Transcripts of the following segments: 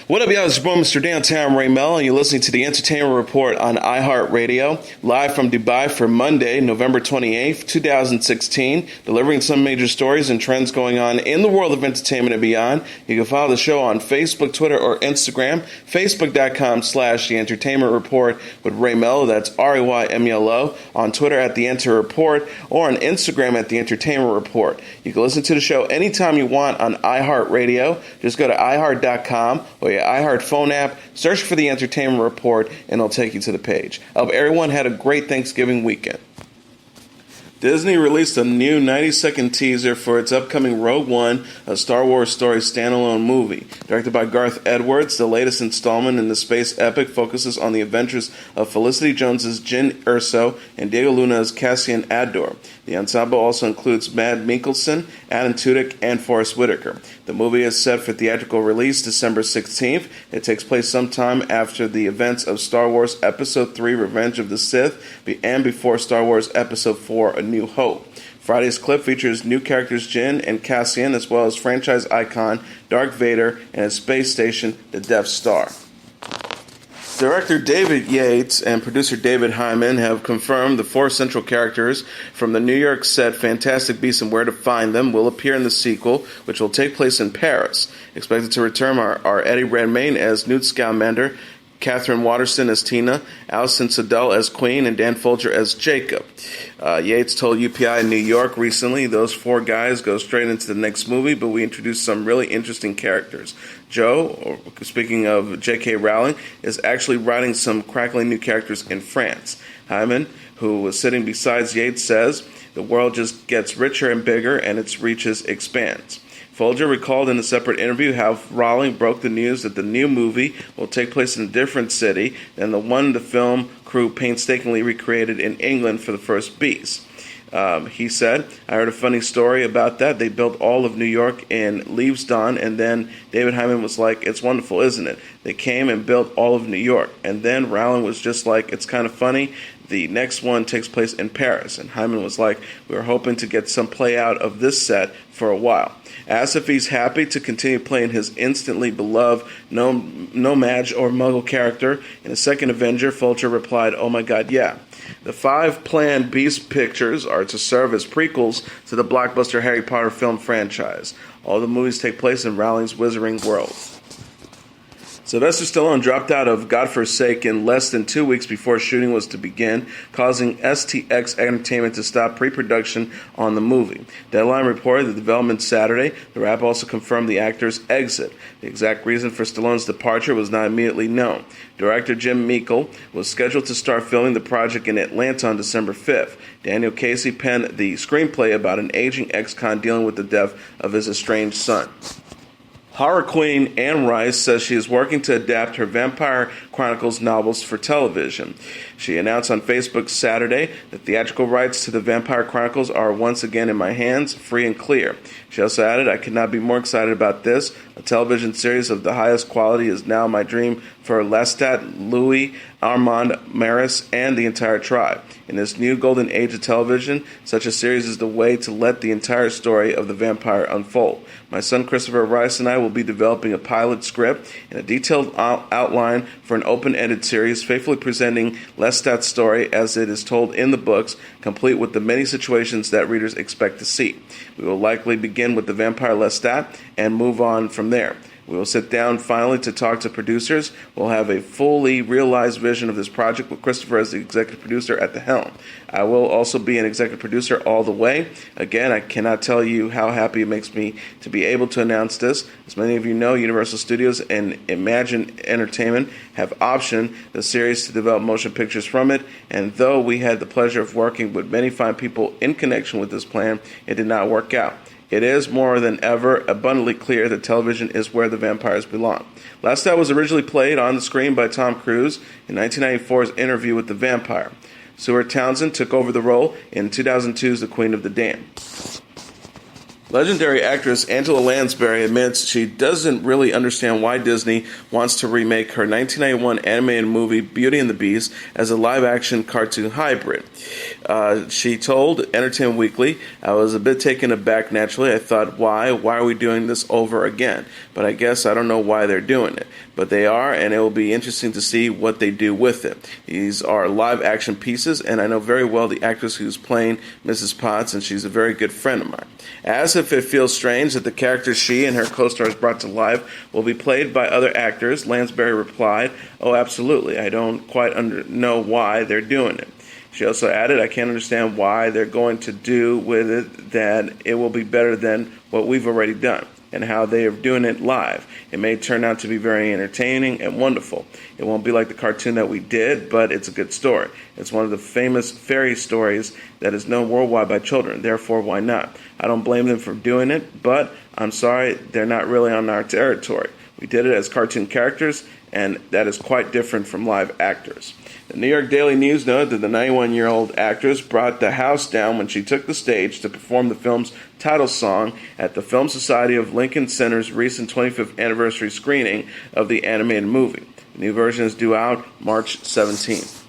What up, y'all? It's your boy, Mr. Downtown Ray Mel, and you're listening to the Entertainment Report on iHeartRadio, live from Dubai for Monday, November 28th, 2016, delivering some major stories and trends going on in the world of entertainment and beyond. You can follow the show on Facebook, Twitter, or Instagram, facebook.com/The Entertainment Report with Ray Melo, that's RAYMELO, on Twitter at The Enter Report, or on Instagram at The Entertainment Report. You can listen to the show anytime you want on iHeartRadio. Just go to iHeart.com or your iHeart phone app, search for The Entertainment Report, and it'll take you to the page. I hope everyone had a great Thanksgiving weekend. Disney released a new 90-second teaser for its upcoming Rogue One, a Star Wars story standalone movie. Directed by Garth Edwards, the latest installment in the space epic focuses on the adventures of Felicity Jones's Jyn Erso and Diego Luna's Cassian Andor. The ensemble also includes Mads Mikkelsen, Adam Tudyk, and Forest Whitaker. The movie is set for theatrical release December 16th. It takes place sometime after the events of Star Wars Episode 3 Revenge of the Sith and before Star Wars Episode 4 A New Hope. Friday's clip features new characters Jyn and Cassian, as well as franchise icon Darth Vader and his space station, the Death Star. Director David Yates and producer David Hyman have confirmed the four central characters from the New York set Fantastic Beasts and Where to Find Them will appear in the sequel, which will take place in Paris. Expected to return are Eddie Redmayne as Newt Scamander, Catherine Waterston as Tina, Alison Sudell as Queen, and Dan Folger as Jacob. Yates told UPI in New York recently, those four guys go straight into the next movie, but we introduced some really interesting characters. Joe, or speaking of J.K. Rowling, is actually writing some crackling new characters in France. Hyman, who was sitting beside Yates, says, the world just gets richer and bigger, and its reaches expands. Folger recalled in a separate interview how Rowling broke the news that the new movie will take place in a different city than the one the film crew painstakingly recreated in England for the first Beast. He said, I heard a funny story about that. They built all of New York in Leaves Dawn, and then David Hyman was like, it's wonderful, isn't it? They came and built all of New York. And then Rowling was just like, it's kind of funny. The next one takes place in Paris. And Hyman was like, we were hoping to get some play out of this set for a while. Asked if he's happy to continue playing his instantly beloved Nomad or Muggle character in the second Avenger, Folger replied, oh my god, yeah. The 5 planned Beast pictures are to serve as prequels to the blockbuster Harry Potter film franchise. All the movies take place in Rowling's Wizarding World. Sylvester Stallone dropped out of Godforsaken less than 2 weeks before shooting was to begin, causing STX Entertainment to stop pre-production on the movie. Deadline reported the development Saturday. The Wrap also confirmed the actor's exit. The exact reason for Stallone's departure was not immediately known. Director Jim Meikle was scheduled to start filming the project in Atlanta on December 5th. Daniel Casey penned the screenplay about an aging ex-con dealing with the death of his estranged son. Horror queen Anne Rice says she is working to adapt her Vampire Chronicles novels for television. She announced on Facebook Saturday that theatrical rights to the Vampire Chronicles are once again in my hands, free and clear. She also added, I could not be more excited about this. A television series of the highest quality is now my dream for Lestat, Louis, Armand, Maris, and the entire tribe. In this new golden age of television, such a series is the way to let the entire story of the vampire unfold. My son Christopher Rice and I will be developing a pilot script and a detailed outline for an open-ended series, faithfully presenting Lestat's story as it is told in the books, complete with the many situations that readers expect to see. We will likely begin with the vampire Lestat and move on from there. We will sit down finally to talk to producers. We'll have a fully realized vision of this project with Christopher as the executive producer at the helm. I will also be an executive producer all the way. Again, I cannot tell you how happy it makes me to be able to announce this. As many of you know, Universal Studios and Imagine Entertainment have optioned the series to develop motion pictures from it, and though we had the pleasure of working with many fine people in connection with this plan, it did not work out. It is more than ever abundantly clear that television is where the vampires belong. Lestat was originally played on the screen by Tom Cruise in 1994's Interview with the Vampire. Stuart Townsend took over the role in 2002's The Queen of the Damned. Legendary actress Angela Lansbury admits she doesn't really understand why Disney wants to remake her 1991 animated movie Beauty and the Beast as a live-action cartoon hybrid. She told Entertainment Weekly, "I was a bit taken aback naturally. I thought, why? Why are we doing this over again? But I guess I don't know why they're doing it. But they are, and it will be interesting to see what they do with it. These are live-action pieces, and I know very well the actress who's playing Mrs. Potts, and she's a very good friend of mine." As if it feels strange that the characters she and her co-stars brought to life will be played by other actors, Lansbury replied, "Oh, absolutely. I don't quite know why they're doing it." She also added, "I can't understand why they're going to do with it that it will be better than what we've already done, and how they are doing it live. It may turn out to be very entertaining and wonderful. It won't be like the cartoon that we did, but it's a good story. It's one of the famous fairy stories that is known worldwide by children. Therefore, why not? I don't blame them for doing it, but I'm sorry, they're not really on our territory. We did it as cartoon characters, and that is quite different from live actors." The New York Daily News noted that the 91-year-old actress brought the house down when she took the stage to perform the film's title song at the Film Society of Lincoln Center's recent 25th anniversary screening of the animated movie. The new version is due out March 17th.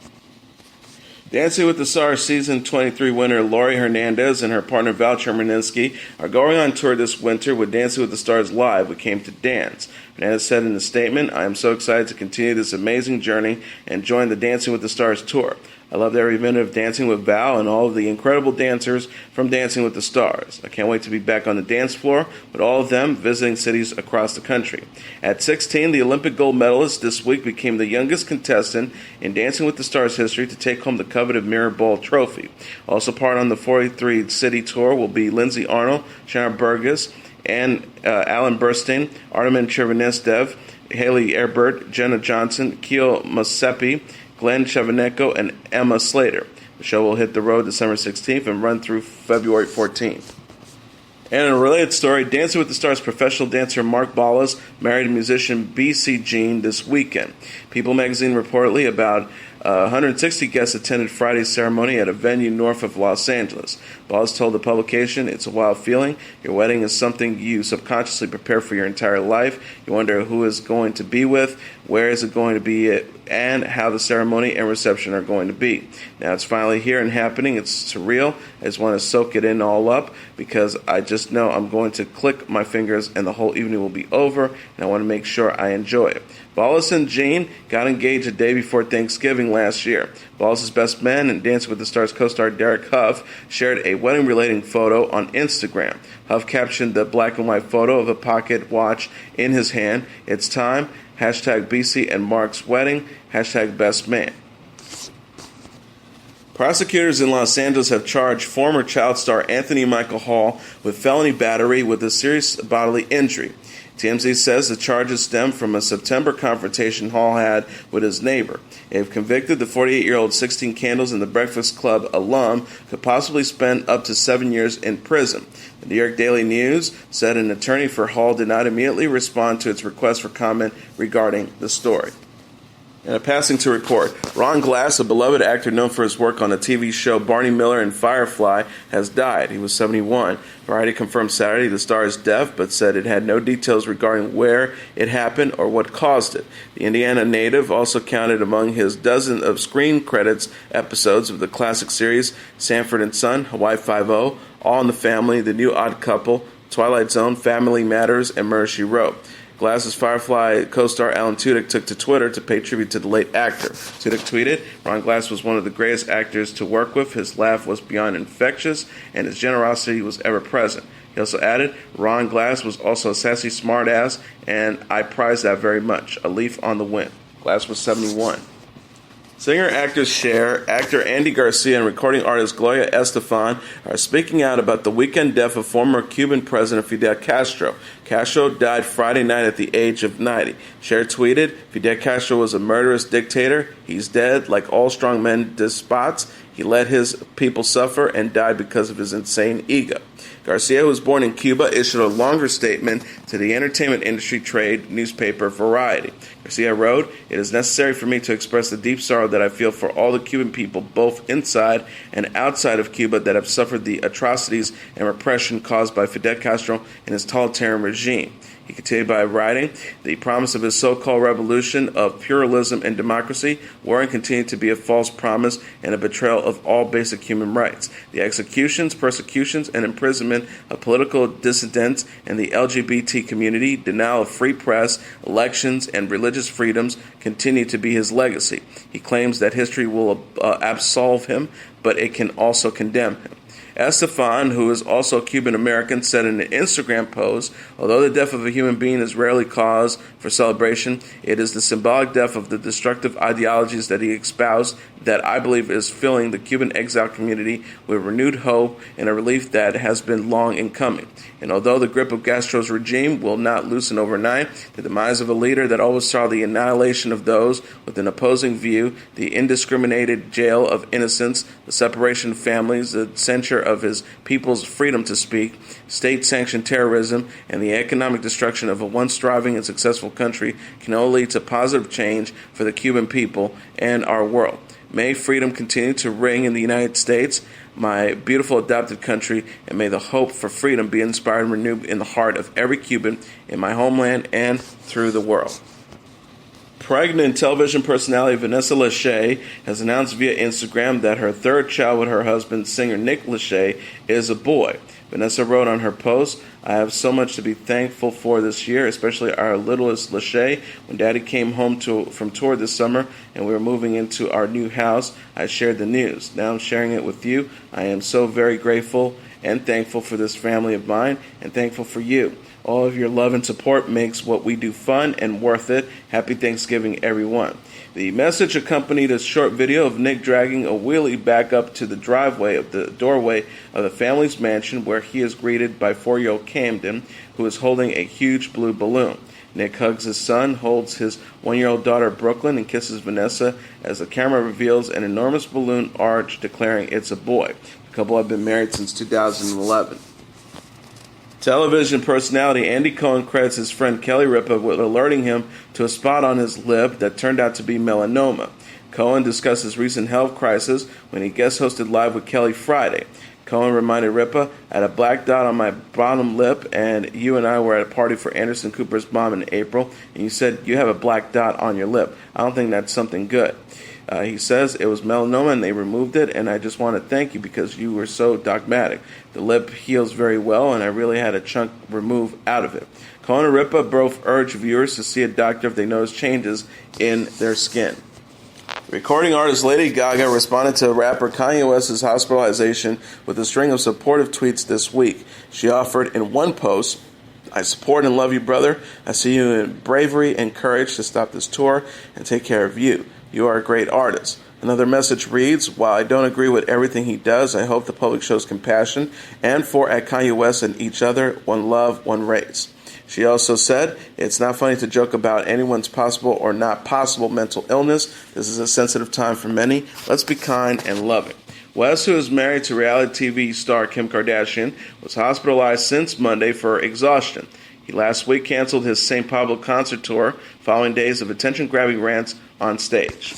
Dancing with the Stars Season 23 winner Lori Hernandez and her partner Val Chermaninsky are going on tour this winter with Dancing with the Stars Live, We Came to Dance. Hernandez said in a statement, "I am so excited to continue this amazing journey and join the Dancing with the Stars tour. I loved every minute of dancing with Val and all of the incredible dancers from Dancing with the Stars. I can't wait to be back on the dance floor with all of them visiting cities across the country." At 16, the Olympic gold medalist this week became the youngest contestant in Dancing with the Stars history to take home the coveted Mirror Ball trophy. Also part on the 43-city tour will be Lindsay Arnold, Shanna Burgess, and Alan Burstyn, Artem Chervenistev, Haley Erbert, Jenna Johnson, Keo Masepi, Glenn Chevaneko, and Emma Slater. The show will hit the road December 16th and run through February 14th. And in a related story, Dancing with the Stars professional dancer Mark Ballas married musician B.C. Jean this weekend. People magazine reportedly about 160 guests attended Friday's ceremony at a venue north of Los Angeles. Ballas told the publication, "It's a wild feeling. Your wedding is something you subconsciously prepare for your entire life. You wonder who is going to be with, where is it going to be, and how the ceremony and reception are going to be. Now it's finally here and happening. It's surreal. I just want to soak it in all up because I just know I'm going to click my fingers and the whole evening will be over, and I want to make sure I enjoy it." Ballas and Jean got engaged a day before Thanksgiving last year. Ballas' best man and Dancing with the Stars co-star Derek Huff shared a wedding-related photo on Instagram. Huff captioned the black and white photo of a pocket watch in his hand. "It's time. Hashtag BC and Mark's wedding. Hashtag best man." Prosecutors in Los Angeles have charged former child star Anthony Michael Hall with felony battery with a serious bodily injury. TMZ says the charges stem from a September confrontation Hall had with his neighbor. They've convicted the 48-year-old 16 Candles and the Breakfast Club alum could possibly spend up to 7 years in prison. The New York Daily News said an attorney for Hall did not immediately respond to its request for comment regarding the story. And a passing to report, Ron Glass, a beloved actor known for his work on the TV show Barney Miller and Firefly, has died. He was 71. Variety confirmed Saturday the star's death, but said it had no details regarding where it happened or what caused it. The Indiana native also counted among his dozen of screen credits episodes of the classic series Sanford and Son, Hawaii Five-0, All in the Family, The New Odd Couple, Twilight Zone, Family Matters, and Murder, She Wrote. Glass's Firefly co-star Alan Tudyk took to Twitter to pay tribute to the late actor. Tudyk tweeted, "Ron Glass was one of the greatest actors to work with. His laugh was beyond infectious, and his generosity was ever present." He also added, "Ron Glass was also a sassy smartass, and I prize that very much. A leaf on the wind." Glass was 71. Singer-actors Cher, actor Andy Garcia, and recording artist Gloria Estefan are speaking out about the weekend death of former Cuban President Fidel Castro. Castro died Friday night at the age of 90. Cher tweeted, "Fidel Castro was a murderous dictator. He's dead. Like all strong men despots, he let his people suffer and died because of his insane ego." Garcia, who was born in Cuba, issued a longer statement to the entertainment industry trade newspaper Variety. Garcia wrote, "It is necessary for me to express the deep sorrow that I feel for all the Cuban people, both inside and outside of Cuba, that have suffered the atrocities and repression caused by Fidel Castro and his totalitarian regime." He continued by writing, "The promise of his so-called revolution of pluralism and democracy were and continue to be a false promise and a betrayal of all basic human rights. The executions, persecutions, and imprisonment of political dissidents and the LGBT community, denial of free press, elections, and religious freedoms continue to be his legacy. He claims that history will absolve him, but it can also condemn him." Estefan, who is also Cuban-American, said in an Instagram post, "Although the death of a human being is rarely cause for celebration, it is the symbolic death of the destructive ideologies that he espoused that I believe is filling the Cuban exile community with renewed hope and a relief that has been long in coming. And although the grip of Castro's regime will not loosen overnight, the demise of a leader that always saw the annihilation of those with an opposing view, the indiscriminated jail of innocents, the separation of families, the censure of his people's freedom to speak, state-sanctioned terrorism, and the economic destruction of a once thriving and successful country can only lead to positive change for the Cuban people and our world. May freedom continue to ring in the United States, my beautiful adopted country, and may the hope for freedom be inspired and renewed in the heart of every Cuban in my homeland and through the world." Pregnant television personality Vanessa Lachey has announced via Instagram that her third child with her husband, singer Nick Lachey, is a boy. Vanessa wrote on her post, "I have so much to be thankful for this year, especially our littlest Lachey. When Daddy came home from tour this summer and we were moving into our new house, I shared the news. Now I'm sharing it with you. I am so very grateful and thankful for this family of mine and thankful for you. All of your love and support makes what we do fun and worth it. Happy Thanksgiving, everyone." The message accompanied a short video of Nick dragging a wheelie back up to the doorway of the family's mansion, where he is greeted by 4-year-old Camden, who is holding a huge blue balloon. Nick hugs his son, holds his 1-year-old daughter Brooklyn, and kisses Vanessa as the camera reveals an enormous balloon arch declaring it's a boy. The couple have been married since 2011. Television personality Andy Cohen credits his friend Kelly Ripa with alerting him to a spot on his lip that turned out to be melanoma. Cohen discussed his recent health crisis when he guest hosted Live with Kelly Friday. Cohen reminded Ripa, "I had a black dot on my bottom lip, and you and I were at a party for Anderson Cooper's mom in April, and you said you have a black dot on your lip. I don't think that's something good." He says, "It was melanoma and they removed it, and I just want to thank you because you were so dogmatic. The lip heals very well, and I really had a chunk removed out of it." Cohen and Ripa both urge viewers to see a doctor if they notice changes in their skin. Recording artist Lady Gaga responded to rapper Kanye West's hospitalization with a string of supportive tweets this week. She offered in one post, "I support and love you, brother. I see you in bravery and courage to stop this tour and take care of you. You are a great artist." Another message reads, "While I don't agree with everything he does, I hope the public shows compassion and for at Kanye West and each other, one love, one race." She also said, "It's not funny to joke about anyone's possible or not possible mental illness. This is a sensitive time for many. Let's be kind and loving." West, who is married to reality TV star Kim Kardashian, was hospitalized since Monday for exhaustion. He last week canceled his St. Pablo concert tour following days of attention-grabbing rants on stage.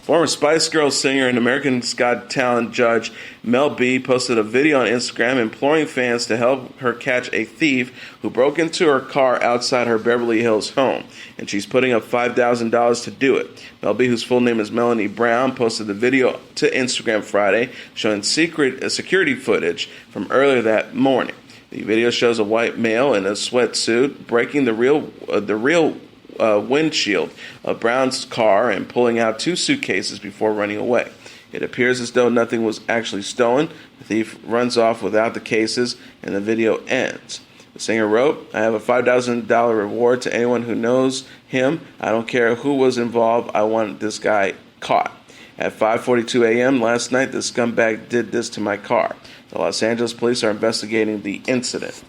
Former Spice Girls singer and America's Got Talent judge Mel B posted a video on Instagram imploring fans to help her catch a thief who broke into her car outside her Beverly Hills home, and she's putting up $5,000 to do it. Mel B, whose full name is Melanie Brown, posted the video to Instagram Friday showing security footage from earlier that morning. The video shows a white male in a sweatsuit breaking the real windshield of Brown's car and pulling out 2 suitcases before running away. It appears as though nothing was actually stolen. The thief runs off without the cases, and the video ends. The singer wrote, "I have a $5,000 reward to anyone who knows him. I don't care who was involved. I want this guy caught. At 5:42 a.m. last night, the scumbag did this to my car." The Los Angeles police are investigating the incident.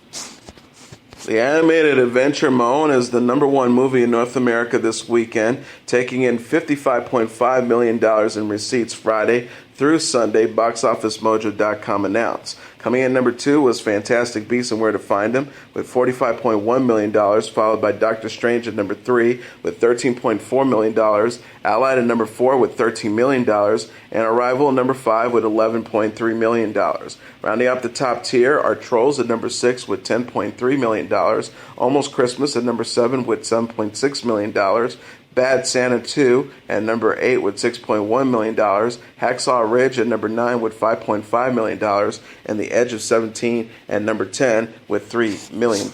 The animated adventure Moana is the #1 movie in North America this weekend, taking in $55.5 million in receipts Friday through Sunday, BoxOfficeMojo.com announced. Coming in number 2 was Fantastic Beasts and Where to Find Them with $45.1 million, followed by Doctor Strange at number 3 with $13.4 million, Allied at number 4 with $13 million, and Arrival at number 5 with $11.3 million. Rounding out the top tier are Trolls at number 6 with $10.3 million, Almost Christmas at number 7 with $7.6 million, Bad Santa 2 at number 8 with $6.1 million, Hacksaw Ridge at number 9 with $5.5 million, and The Edge of 17 at number 10 with $3 million.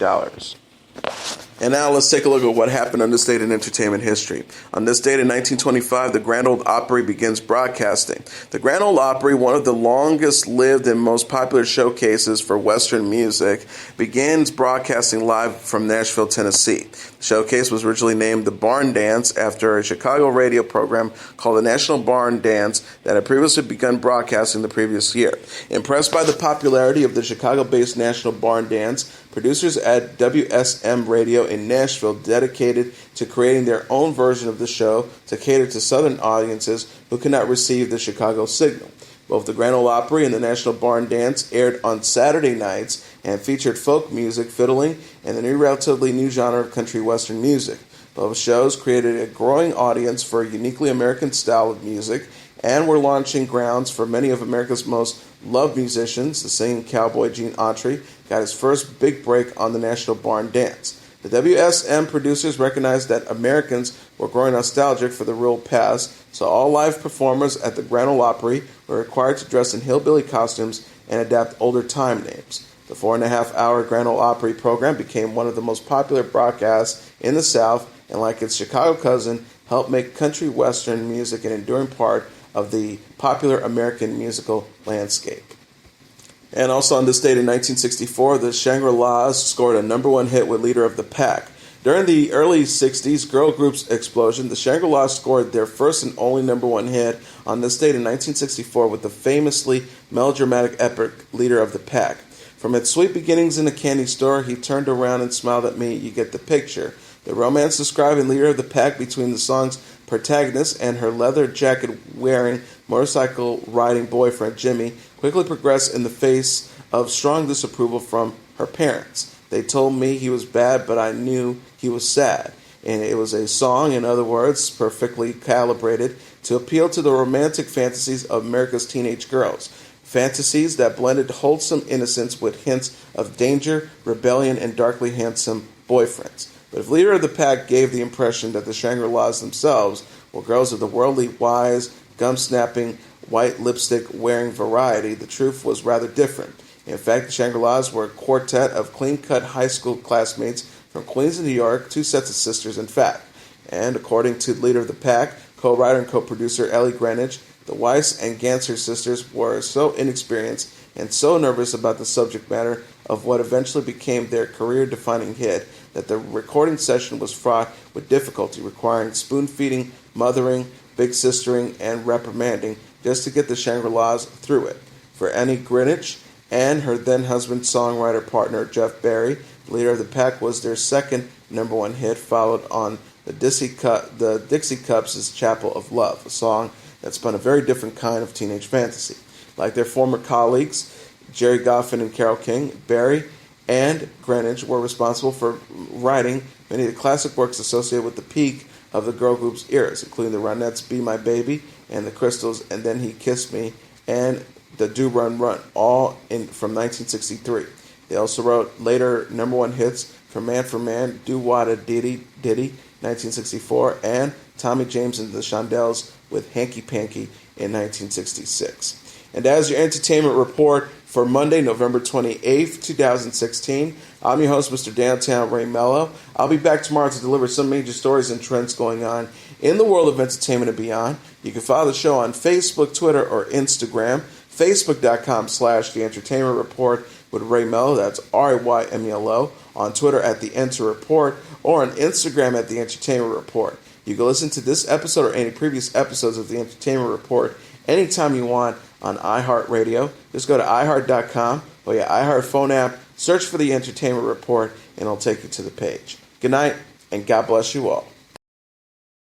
And now let's take a look at what happened on this date in entertainment history. On this date in 1925, the Grand Ole Opry begins broadcasting. The Grand Ole Opry, one of the longest-lived and most popular showcases for Western music, begins broadcasting live from Nashville, Tennessee. The showcase was originally named the Barn Dance after a Chicago radio program called the National Barn Dance that had previously begun broadcasting the previous year. Impressed by the popularity of the Chicago-based National Barn Dance, producers at WSM Radio in Nashville dedicated to creating their own version of the show to cater to Southern audiences who could not receive the Chicago signal. Both the Grand Ole Opry and the National Barn Dance aired on Saturday nights and featured folk music, fiddling, and the relatively new genre of country western music. Both shows created a growing audience for a uniquely American style of music and were launching grounds for many of America's most loved musicians. The singing cowboy Gene Autry got his first big break on the National Barn Dance. The WSM producers recognized that Americans were growing nostalgic for the real past, so all live performers at the Grand Ole Opry were required to dress in hillbilly costumes and adapt older time names. The 4.5-hour Grand Ole Opry program became one of the most popular broadcasts in the South, and like its Chicago cousin, helped make country western music an enduring part of the popular American musical landscape. And also on this date in 1964, the Shangri-Las scored a number 1 hit with Leader of the Pack. During the early 60s girl group's explosion, the Shangri-Las scored their first and only number 1 hit on this date in 1964 with the famously melodramatic epic Leader of the Pack. From its sweet beginnings in a candy store, he turned around and smiled at me, you get the picture. The romance described in Leader of the Pack between the song's protagonist and her leather jacket-wearing, motorcycle-riding boyfriend, Jimmy, quickly progressed in the face of strong disapproval from her parents. They told me he was bad, but I knew he was sad. And it was a song, in other words, perfectly calibrated to appeal to the romantic fantasies of America's teenage girls. Fantasies that blended wholesome innocence with hints of danger, rebellion, and darkly handsome boyfriends. But if Leader of the Pack gave the impression that the Shangri-Las themselves were girls of the worldly wise, gum-snapping, white lipstick-wearing variety, the truth was rather different. In fact, the Shangri-Las were a quartet of clean-cut high school classmates from Queens, New York, 2 sets of sisters, in fact. And according to Leader of the Pack, co-writer and co-producer Ellie Greenwich, the Weiss and Ganser sisters were so inexperienced and so nervous about the subject matter of what eventually became their career-defining hit that the recording session was fraught with difficulty, requiring spoon-feeding, mothering, big-sistering, and reprimanding just to get the Shangri-Las through it. For Annie Greenwich and her then-husband, songwriter partner Jeff Barry, Leader of the Pack was their second number 1 hit, followed on the Dixie Cups' Chapel of Love, a song that spun a very different kind of teenage fantasy. Like their former colleagues, Jerry Goffin and Carole King, Barry and Greenwich were responsible for writing many of the classic works associated with the peak of the girl group's eras, including the Ronettes' Be My Baby and the Crystals' And Then He Kissed Me and the Do Run Run, all from 1963. They also wrote later number 1 hits for Man, Do Wada Diddy, 1964, and Tommy James and the Shondells with Hanky Panky in 1966. And as your entertainment report for Monday, November 28th, 2016, I'm your host, Mr. Downtown Ray Melo. I'll be back tomorrow to deliver some major stories and trends going on in the world of entertainment and beyond. You can follow the show on Facebook, Twitter, or Instagram. Facebook.com/The Entertainment Report with Ray Melo, that's RAYMELO, on Twitter at The Enter Report, or on Instagram at The Entertainment Report. You can listen to this episode or any previous episodes of The Entertainment Report anytime you want on iHeartRadio. Just go to iHeart.com or your iHeart phone app, search for The Entertainment Report, and it'll take you to the page. Good night, and God bless you all.